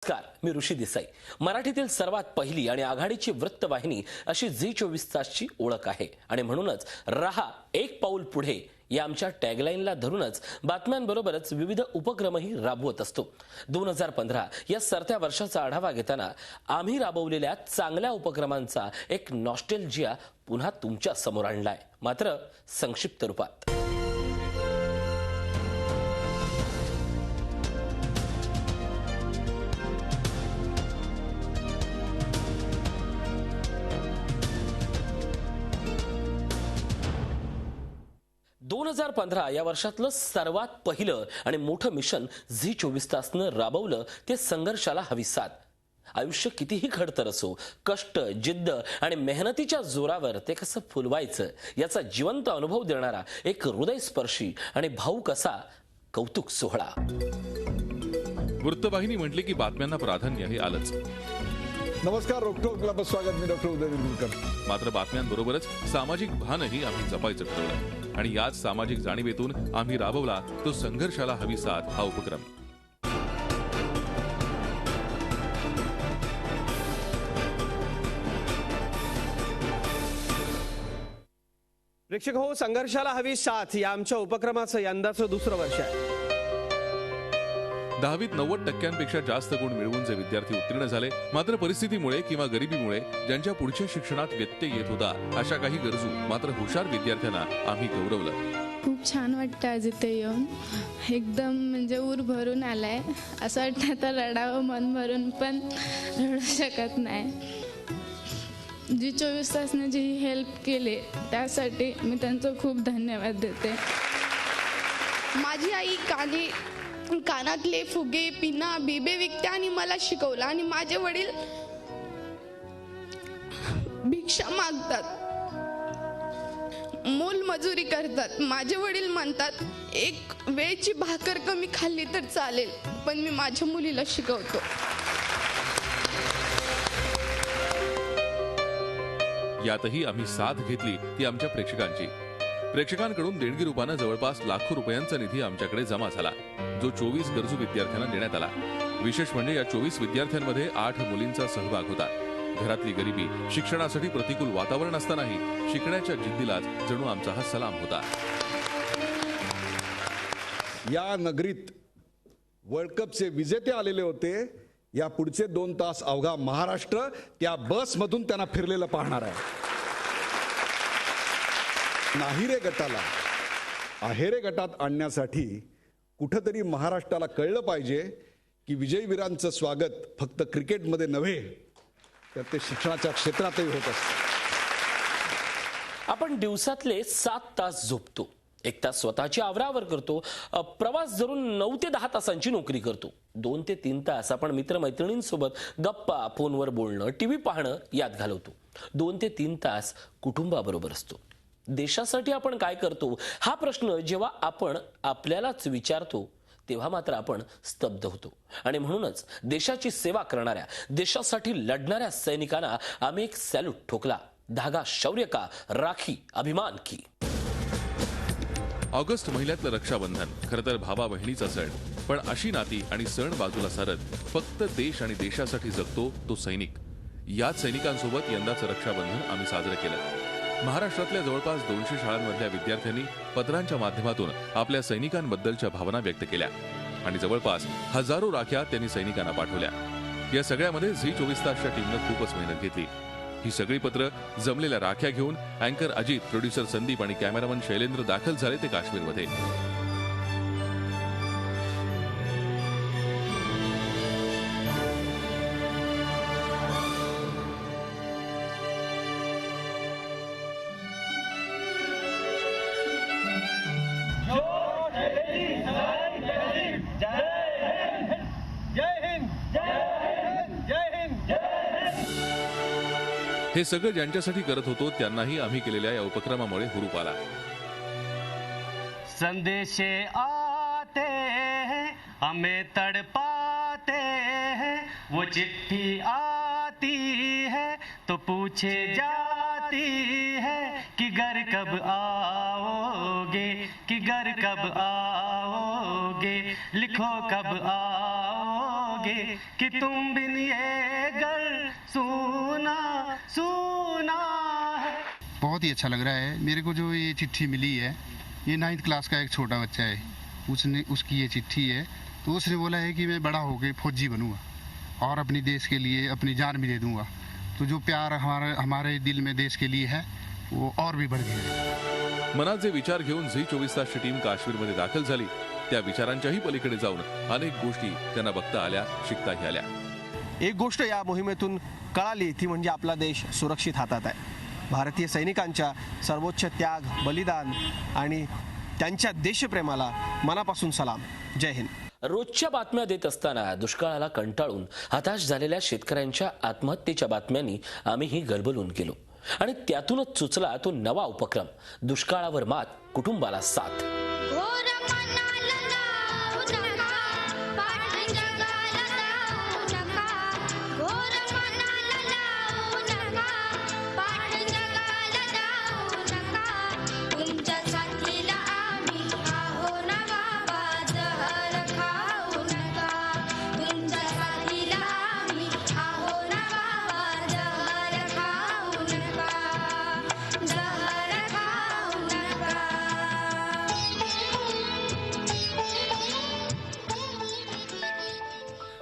नमस्कार, मी ऋषी देसाई. मराठीतील सर्वात पहिली आणि आघाडीची वृत्तवाहिनी अशी झी24 तासची ओळख आहे आणि म्हणूनच रहा एक पाऊल पुढे या आमच्या टॅगलाईनला धरूनच बातम्यांबरोबरच विविध उपक्रमही राबवत असतो. 2015 या सरत्या वर्षाचा आढावा घेताना आम्ही राबवलेल्या चांगल्या उपक्रमांचा एक नॉस्टॅल्जिया पुन्हा तुमच्या समोर आणलाय, मात्र संक्षिप्त रूपात. या वर्षातलं सर्वात पहिलं आणि मोठं मिशन झी24 तासनं राबवलं ते संघर्षाला हवी साथ. आयुष्य कितीही खडतर असो, कष्ट, जिद्द आणि मेहनतीच्या जोरावर ते कसं फुलवायचं याचा जिवंत अनुभव देणारा एक हृदयस्पर्शी आणि भावूक असा कौतुक सोहळा. वृत्तवाहिनी म्हटली की बातम्यांना प्राधान्य हे आलंच. नमस्कार, रोखोक स्वागत. मी डॉक्टर उदय विरगुरकर. मात्र बातम्यांबरोबरच सामाजिक भानही आम्ही जपायचं ठरवलं आणि याच सामाजिक जाणीवेतून आम्ही राबवला तो संघर्षाला हवी साथ हा उपक्रम. प्रेक्षक हो, संघर्षाला हवी साथ या आमच्या उपक्रमाचं यंदाचं दुसरं वर्ष आहे. 10वीत 90% जास्त गुण मिळवून जे विद्यार्थी उत्तीर्ण झाले, मात्र परिस्थितीमुळे किंवा गरिबीमुळे ज्यांच्या पुढच्या शिक्षणात व्यत्यय येत होता, अशा काही गरजू मात्र हुशार विद्यार्थ्यांना आम्ही गौरवलं. खूप छान वाटतं आज इथे येऊन. एकदम म्हणजे ऊर भरून आलाय. असं वाटतं तर रडावं मन भरून, पण रडू शकत नाही. झी24 तासने जी हेल्प केली त्यासाठी मी त्यांचं खूप धन्यवाद देते. माझी आई कानातले फुगे, पिना, बिबे विकते आणि मला शिकवलं. आणि माझे वडील भिक्षा मागतात, मोलमजुरी करतात. माझे वडील म्हणतात एक वेळची भाकर कमी खाल्ली तर चालेल, पण मी माझ्या मुलीला शिकवतो. यातही आम्ही साथ घेतली ती आमच्या प्रेक्षकांची. प्रेक्षकांकडून देणगी रूपानं जवळपास लाखो रुपयांचा निधी आमच्याकडे जमा झाला, जो 24 गरजू विद्यार्थ्यांना देण्यात आला. विशेष म्हणजे या 24 विद्यार्थ्यांमध्ये 8 मुलींचा सहभाग होता. घरातली गरिबी, शिक्षणासाठी प्रतिकूल वातावरण असतानाही शिकण्याच्या जिद्दीलाच जणू आमचा हा सलाम होता. या नगरीत वर्ल्ड कपचे विजेते आलेले होते. या पुढचे 2 तास अवघा महाराष्ट्र त्या बसमधून त्यांना फिरलेलं पाहणार आहे. नाहिरे गटाला आहेरे गटात आणण्यासाठी कुठंतरी महाराष्ट्राला कळलं पाहिजे की विजयवीरांचं स्वागत फक्त क्रिकेटमध्ये नव्हे तर ते शिक्षणाच्या क्षेत्रातही होत असतं. आपण दिवसातले 7 तास झोपतो, 1 तास स्वतःची आवरावर करतो, प्रवास धरून 9 ते 10 तासांची नोकरी करतो. 2 ते 3 तास आपण मित्रमैत्रिणींसोबत गप्पा, फोनवर बोलणं, टीव्ही पाहणं यात घालवतो. 2 ते 3 तास कुटुंबाबरोबर असतो. देशासाठी आपण काय करतो हा प्रश्न जेव्हा आपण आपल्यालाच विचारतो तेव्हा मात्र आपण स्तब्ध होतो. आणि म्हणूनच देशाची सेवा करणाऱ्या, देशासाठी लढणाऱ्या सैनिकांना आम्ही एक सॅल्यूट ठोकला. धागा शौर्य का, राखी अभिमान की. ऑगस्ट महिन्यातलं रक्षाबंधन खरं तर भावा बहिणीचा सण, पण अशी नाती आणि सण बाजूला सारत फक्त देश आणि देशासाठी जगतो तो सैनिक. याच सैनिकांसोबत यंदाचं रक्षाबंधन आम्ही साजरं केलं. महाराष्ट्रातल्या जवळपास 200 शाळांमधल्या विद्यार्थ्यांनी पत्रांच्या माध्यमातून आपल्या सैनिकांबद्दलच्या भावना व्यक्त केल्या आणि जवळपास हजारो राख्या त्यांनी सैनिकांना पाठवल्या. या सगळ्यामध्ये झी24 तासच्या टीमनं खूपच मेहनत घेतली. ही सगळी पत्र जमलेल्या राख्या घेऊन अँकर अजित, प्रोड्युसर संदीप आणि कॅमेरामन शैलेंद्र दाखल झाले ते काश्मीरमध्ये. हे सगळं ज्यांच्यासाठी करत होतो त्यांनाही आम्ही केलेल्या या उपक्रमामुळे हुरूप आला. संदेशे आते हैं हमें तड़पाते हैं, वो चिट्ठी आती है तो पूछे जाती है कि घर कब आओगे, कि घर कब आओगे, लिखो कब आओगे. पाओगे कि तुम बिन ये घर सूना सूना है। बहुत ही अच्छा लग रहा है मेरे को। जो ये चिट्ठी मिली है, ये 9th क्लास का एक छोटा बच्चा है, उसकी ये चिट्ठी है। तो उसने बोला है कि मैं बड़ा होकर फौजी बनूंगा और अपनी देश के लिए अपनी जान भी दे दूंगा। तो जो प्यार हमारे दिल में देश के लिए है वो और भी बढ़ गया है। मनात जे विचार घेऊन झी 24 तासची टीम काश्मीरमध्ये दाखल झाली, त्या विचारांच्याही पलीकडे जाऊन अनेक गोष्टी त्यांना बघता आल्या, शिकताही आल्या. एक गोष्ट या मोहिमेतून कळाली ती म्हणजे आपला देश सुरक्षित हातात आहे. भारतीय सैनिकांच्या सर्वोच्च त्याग, बलिदान आणि त्यांच्या देशप्रेमाला मनापासून सलाम. जय हिंद. रोजच्या बातम्या देत असताना दुष्काळाला कंटाळून हताश झालेल्या शेतकऱ्यांच्या आत्महत्येच्या बातम्यांनी आम्हीही गलबलून गेलो आणि त्यातूनच सुचला तो नवा उपक्रम, दुष्काळावर मात, कुटुंबाला साथ.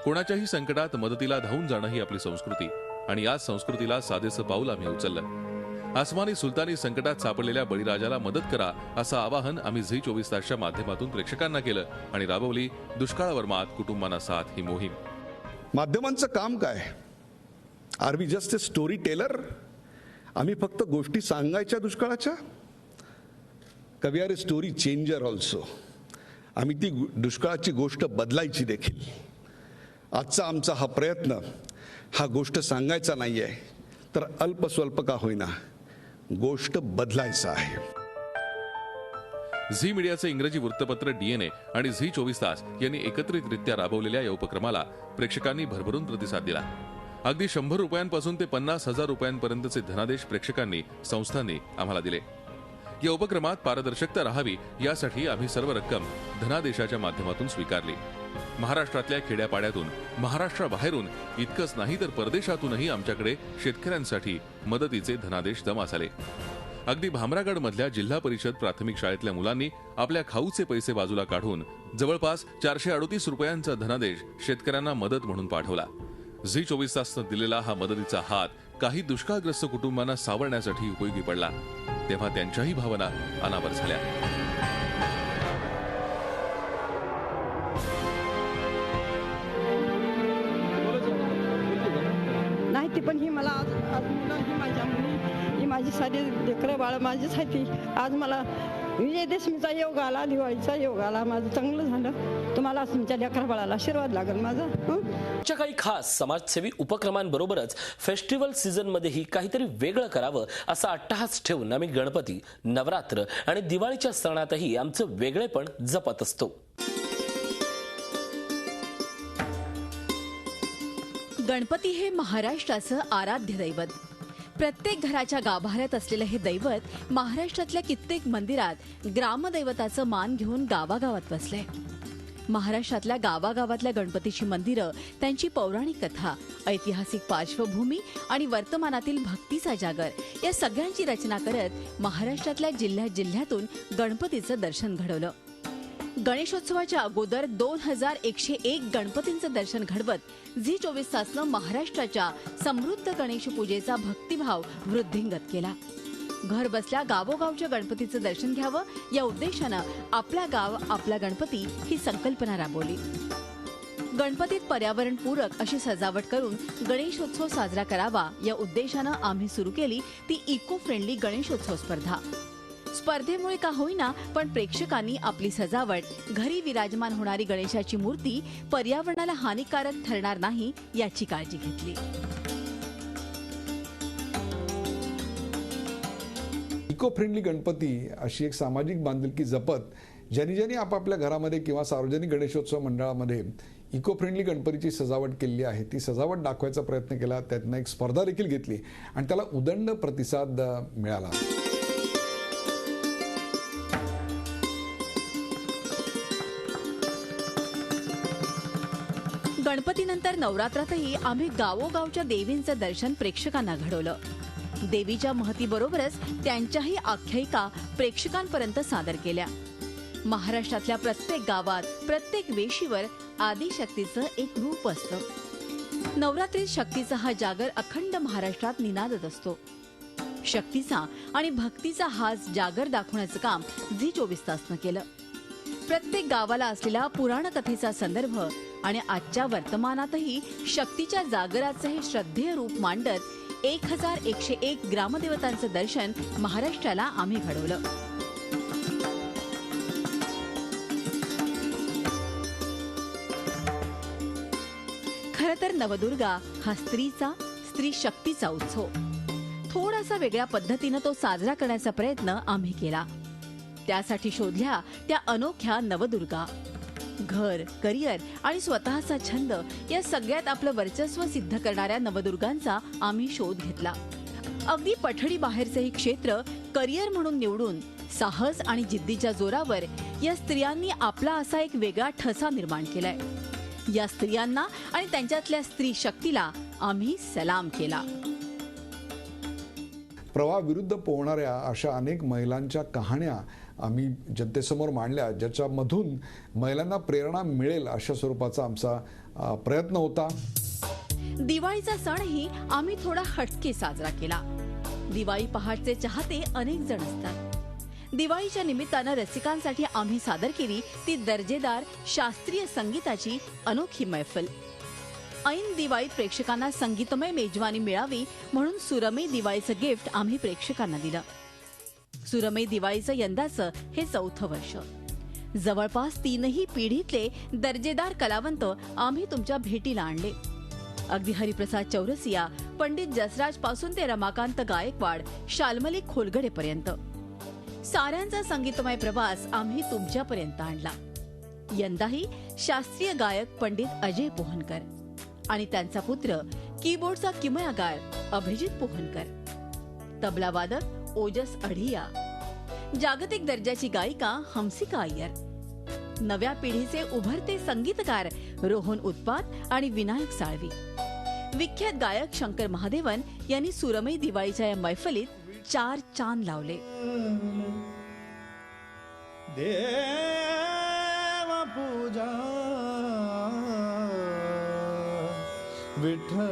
कोणाच्याही संकटात मदतीला धावून जाणं ही आपली संस्कृती आणि याच संस्कृतीला साधेसं पाऊल आम्ही उचललं. आसमानी सुलतानी संकटात सापडलेल्या बळीराजाला मदत करा असं आवाहन आम्ही झी 24 तासच्या माध्यमातून प्रेक्षकांना केलं आणि राबवली दुष्काळावर मात, कुटुंबांना साथ ही मोहीम. माध्यमांचं काम काय? Are we just a story teller? आम्ही फक्त गोष्टी सांगायच्या दुष्काळाच्या? का we are a story changer also? आम्ही ती दुष्काळाची गोष्ट बदलायची देखील. आजचा आमचा हा प्रयत्न हा गोष्ट सांगायचा नाही आहे, तर अल्प स्वल्प का होईना गोष्ट बदलायचा आहे. झी मीडियाचे इंग्रजी वृत्तपत्र DNA आणि झी 24 तास यांनी एकत्रितरित्या राबवलेल्या या उपक्रमाला प्रेक्षकांनी भरभरून प्रतिसाद दिला. अगदी 100 रुपयांपासून ते 50,000 रुपयांपर्यंतचे धनादेश प्रेक्षकांनी, संस्थांनी आम्हाला दिले. या उपक्रमात पारदर्शकता राहावी यासाठी आम्ही सर्व रक्कम धनादेशाच्या माध्यमातून स्वीकारली. महाराष्ट्रातल्या खेड्यापाड्यातून, महाराष्ट्राबाहेरून, इतकंच नाही तर परदेशातूनही आमच्याकडे शेतकऱ्यांसाठी मदतीचे धनादेश जमा झाले. अगदी भामरागड मधल्या जिल्हा परिषद प्राथमिक शाळेतल्या मुलांनी आपल्या खाऊचे पैसे बाजूला काढून जवळपास 438 रुपयांचा धनादेश शेतकऱ्यांना मदत म्हणून पाठवला. झी 24 तासनं दिलेला हा मदतीचा हात काही दुष्काळग्रस्त कुटुंबांना सावरण्यासाठी उपयोगी पडला. तेव्हा त्यांच्याही भावना अनावर झाल्या. नाही ती पण ही मला आज मुलं, ही माझ्या मुली, ही माझी सारी लेकरं बाळ माझीच आहे. ती आज मला विजयदशमीचा योग आला, दिवाळीचा योग आला, माझं चांगलं झालं. तुम्हाला तुमच्या लेकरा बाळाला आशीर्वाद लागेल माझा. च्या काही खास समाजसेवी उपक्रमांबरोबरच फेस्टिवल सीझन मध्येही काहीतरी वेगळं करावं असा अट्टहास ठेवून आम्ही गणपती, नवरात्र आणि दिवाळीच्या सणातही आमचं वेगळेपण जपत असतो. गणपती हे महाराष्ट्राचं आराध्य दैवत. प्रत्येक घराच्या गाभाऱ्यात असलेलं हे दैवत महाराष्ट्रातल्या कित्येक मंदिरात ग्रामदैवताचं मान घेऊन गावागावात बसलंय. महाराष्ट्रातल्या गावागावातल्या गणपतीची मंदिरं, त्यांची पौराणिक कथा, ऐतिहासिक पार्श्वभूमी आणि वर्तमानातील भक्तीचा जागर या सगळ्यांची रचना करत महाराष्ट्रातल्या जिल्ह्यातून गणपतीचं दर्शन घडवलं. गणेशोत्सवाच्या अगोदर 2101 गणपतींचं दर्शन घडवत झी 24 तासनं महाराष्ट्राच्या समृद्ध गणेश पूजेचा भक्तिभाव वृद्धिंगत केला. घर बसल्या गावोगावच्या गणपतीचं दर्शन घ्यावं या उद्देशानं आपला गाव आपला गणपती ही संकल्पना राबवली. गणपतीत पर्यावरणपूरक अशी सजावट करून गणेशोत्सव साजरा करावा या उद्देशानं आम्ही सुरू केली ती इको फ्रेंडली गणेशोत्सव स्पर्धा. स्पर्धेमुळे का होईना पण प्रेक्षकांनी आपली सजावट, घरी विराजमान होणारी गणेशाची मूर्ती पर्यावरणाला हानिकारक ठरणार नाही याची काळजी घेतली. इको फ्रेंडली गणपती अशी एक सामाजिक बांधिलकी जपत ज्यांनी आपापल्या घरामध्ये किंवा सार्वजनिक गणेशोत्सव मंडळामध्ये इको फ्रेंडली गणपतीची सजावट केलेली आहे ती सजावट दाखवायचा प्रयत्न केला. त्यातनं एक स्पर्धा देखील घेतली आणि त्याला उदंड प्रतिसाद मिळाला. गणपती गणपतीनंतर नवरात्रातही आम्ही गावोगावच्या देवींचं दर्शन प्रेक्षकांना घडवलं. देवीच्या महतीबरोबरच त्यांच्याही आख्यायिका प्रेक्षकांपर्यंत सादर केल्या. महाराष्ट्रातल्या प्रत्येक गावात प्रत्येक वेशीवर आदिशक्तीचं एक रूप असतं. नवरात्रीत शक्तीचा हा जागर अखंड महाराष्ट्रात निनादत असतो. शक्तीचा आणि भक्तीचा हा जागर दाखवण्याचं काम झी 24 तासनं केलं. प्रत्येक गावाला असलेला पुराण कथेचा संदर्भ आणि आजच्या वर्तमानातही शक्तीच्या जागराचं हे श्रद्धेय रूप मांडत 1101 ग्रामदेवतांचं दर्शन महाराष्ट्राला आम्ही घडवलं. खरं तर नवदुर्गा हा स्त्री शक्तीचा उत्सव. थोडासा वेगळ्या पद्धतीनं तो साजरा करण्याचा प्रयत्न आम्ही केला. त्यासाठी शोधल्या त्या अनोख्या नवदुर्गा. घर, करिअर आणि स्वतःचा छंद या सगळ्यात आपलं वर्चस्व सिद्ध करणाऱ्या नवदुर्गांचा आम्ही शोध घेतला. अगदी पठडी बाहेरचे हे क्षेत्र करिअर म्हणून निवडून साहस आणि जिद्दीच्या जोरावर या स्त्रियांनी आपला असा एक वेगळा ठसा निर्माण केलाय. या स्त्रियांना आणि त्यांच्यातल्या स्त्री शक्तीला आम्ही सलाम केला. प्रवाहाविरुद्ध पोहणाऱ्या अशा अनेक महिलांच्या कहाण्या आम्ही जनतेसमोर मांडल्या, ज्याच्यामधून महिलांना प्रेरणा मिळेल अशा स्वरूपाचा आमचा प्रयत्न होता. दिवाळीचा सणही आम्ही थोडा हटके साजरा केला. दिवाळी पहाटचे चाहते अनेक जण असतात. दिवाळीच्या निमित्तानं रसिकांसाठी आम्ही सादर केली ती दर्जेदार शास्त्रीय संगीताची अनोखी मैफल. ऐन दिवाळीत प्रेक्षकांना संगीतमय मेजवानी मिळावी म्हणून सुरमई दिवाळीचं गिफ्ट आम्ही प्रेक्षकांना दिलं. सुरमई दिवाळीचं यंदाचं हे 4थं वर्ष. जवळपास 3ही पिढीतले दर्जेदार कलावंत आम्ही तुमच्या भेटीला आणले. अगदी हरिप्रसाद चौरसिया, पंडित जसराज पासून ते रमाकांत गायकवाड, शाल्मली खोलगडेपर्यंत साऱ्यांचा संगीतमय प्रवास आम्ही तुमच्यापर्यंत आणला. यंदाही शास्त्रीय गायक पंडित अजय पोहनकर आणि त्यांचा पुत्र कीबोर्डचा किमयागार अभिजित पोहनकर, तबला वादक ओजस अढिया, जागतिक दर्जाची गायिका हंसिका अय्यर, नव्या पिढीचे उभरते संगीतकार रोहन उत्पात आणि विनायक साळवी, विख्यात गायक शंकर महादेवन यांनी सुरमई दिवाळीच्या या मैफलीत 4 चांद लावले. देवा पूजा विठ्ठल,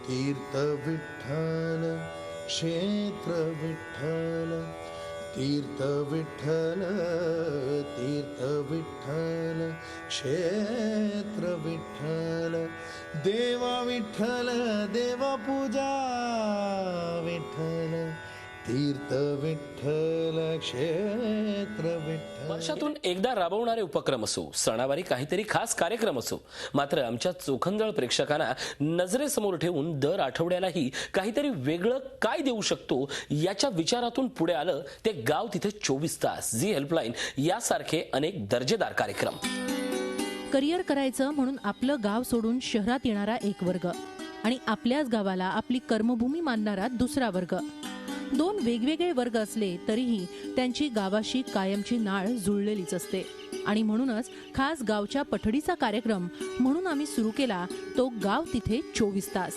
तीर्थ विठ्ठल, क्षेत्र विठ्ठल, तीर्थ विठ्ठल, तीर्थ विठ्ठल, क्षेत्र विठ्ठल, देवा विठ्ठल, देवा पूजा विठ्ठल, तीर्थ विठ्ठल, क्षेत्र विठ्ठल. वर्षातून एकदा राबवणारे उपक्रम असो, सणावारी काहीतरी खास कार्यक्रम असो, मात्र आमच्या चोखंदळ प्रेक्षकांना नजरेसमोर ठेवून दर आठवड्यालाही काहीतरी वेगळं काय देऊ शकतो याच्या विचारातून पुढे आलं ते गाव तिथे 24 तास, झी हेल्पलाईन यासारखे अनेक दर्जेदार कार्यक्रम. करिअर करायचं म्हणून आपलं गाव सोडून शहरात येणारा एक वर्ग आणि आपल्याच गावाला आपली कर्मभूमी मानणारा दुसरा वर्ग. 2 वेगवेगळे वर्ग असले तरीही त्यांची गावाशी कायमची नाळ जुळलेलीच असते. आणि म्हणूनच खास गावच्या पठडीचा कार्यक्रम म्हणून आम्ही सुरू केला तो गाव तिथे 24 तास.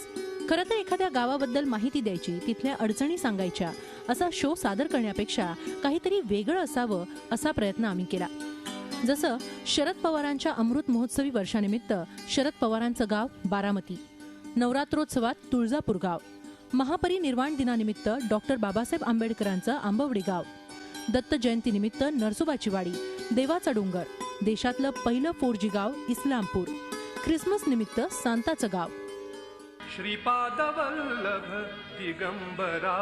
खरं तर एखाद्या गावाबद्दल माहिती द्यायची, तिथल्या अडचणी सांगायच्या असा शो सादर करण्यापेक्षा काहीतरी वेगळं असावं असा प्रयत्न आम्ही केला. जसं शरद पवारांच्या अमृत महोत्सवी वर्षानिमित्त शरद पवारांचं गाव बारामती, नवरात्रोत्सवात तुळजापूर गाव, महापरिनिर्वाण दिनानिमित्त डॉक्टर बाबासाहेब आंबेडकरांचं आंबवडी गाव, दत्त जयंतीनिमित्त नरसोबाची वाडी, देवाचा डोंगर, देशातलं पहिलं 4G गाव इस्लामपूर, ख्रिसमस निमित्त सांताचं गाव. श्रीपाद वल्लभ दिगंबरा,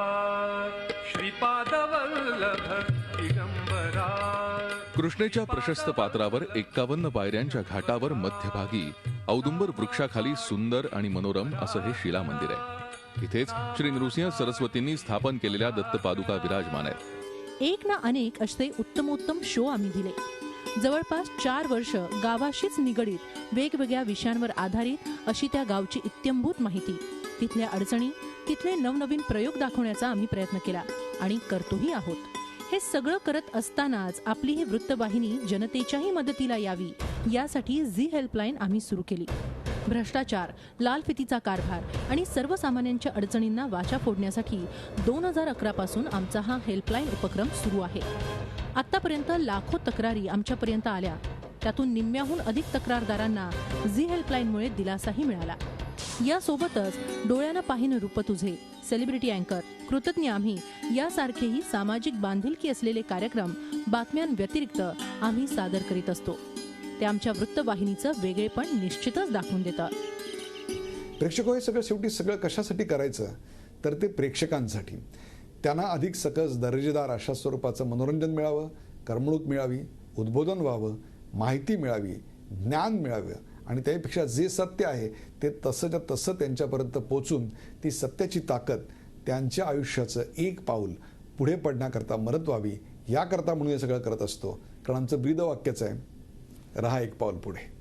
श्रीपाद वल्लभ दिगंबरा. कृष्णेच्या प्रशस्त पात्रावर 51 पायऱ्यांच्या घाटावर मध्यभागी औदुंबर वृक्षाखाली सुंदर आणि मनोरम असं हे शिला मंदिर आहे. इथेच श्री नृसिंह सरस्वतींनी स्थापन केलेल्या दत्तपादुका विराजमान आहेत. एक ना अनेक असे उत्तमोत्तम शो आम्ही दिले. जवळपास 4 वर्ष गावाशीच निगडीत वेगवेगळ्या विषयांवर आधारित अशी त्या गावची इत्यंभूत माहिती, तिथल्या अडचणी, तिथले नवनवीन प्रयोग दाखवण्याचा आम्ही प्रयत्न केला आणि करतोही आहोत. हे सगळं करत असतानाच आपली ही वृत्तवाहिनी जनतेच्याही मदतीला यावी यासाठी झी हेल्पलाईन आम्ही सुरू केली. भ्रष्टाचार, लाल फितीचा कारभार आणि सर्वसामान्यांच्या अडचणींना वाचा फोडण्यासाठी 2011 पासून आमचा हा हेल्पलाईन उपक्रम सुरू आहे. आतापर्यंत लाखो तक्रारी आमच्यापर्यंत आल्या. त्यातून निम्म्याहून अधिक तक्रारदारांना झी हेल्पलाईनमुळे दिलासाही मिळाला. यासोबतच डोळ्यानं पाहिनं रूप तुझे, सेलिब्रिटी अँकर, कृतज्ञ आम्ही यासारखेही सामाजिक बांधिलकी असलेले कार्यक्रम बातम्यांव्यतिरिक्त आम्ही सादर करीत असतो. ते आमच्या वृत्तवाहिनीचं वेगळेपण निश्चितच दाखवून देतं. प्रेक्षक हे सगळं शेवटी सगळं कशासाठी करायचं तर ते प्रेक्षकांसाठी. त्यांना अधिक सकस दर्जेदार अशा स्वरूपाचं मनोरंजन मिळावं, करमणूक मिळावी, उद्बोधन व्हावं, माहिती मिळावी, ज्ञान मिळावं आणि त्यापेक्षा जे सत्य आहे ते तसंच्या तसं त्यांच्यापर्यंत पोचून ती सत्याची ताकद त्यांच्या आयुष्याचं एक पाऊल पुढे पडण्याकरता मदत व्हावी याकरता म्हणून हे सगळं करत असतो. कारण आमचं ब्रीद वाक्यच आहे, रहा एक पाऊल पुढे.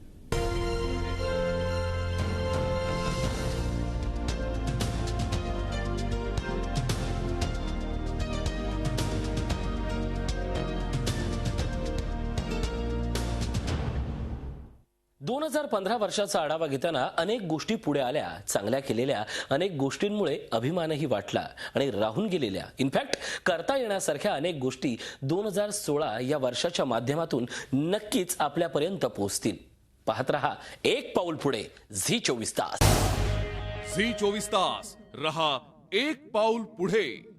दोन 2015 वर्षाचा आढावा घेताना अनेक गोष्टी पुढे आल्या. चांगल्या केलेल्या अनेक गोष्टींमुळे अभिमानही वाटला आणि राहून गेलेल्या, इनफॅक्ट करता येण्यासारख्या अनेक गोष्टी 2016 या वर्षाच्या माध्यमातून नक्कीच आपल्यापर्यंत पोहोचतील. पाहत रहा एक पाऊल पुढे, झी 24 तास. झी 24 तास, रहा एक पाऊल पुढे.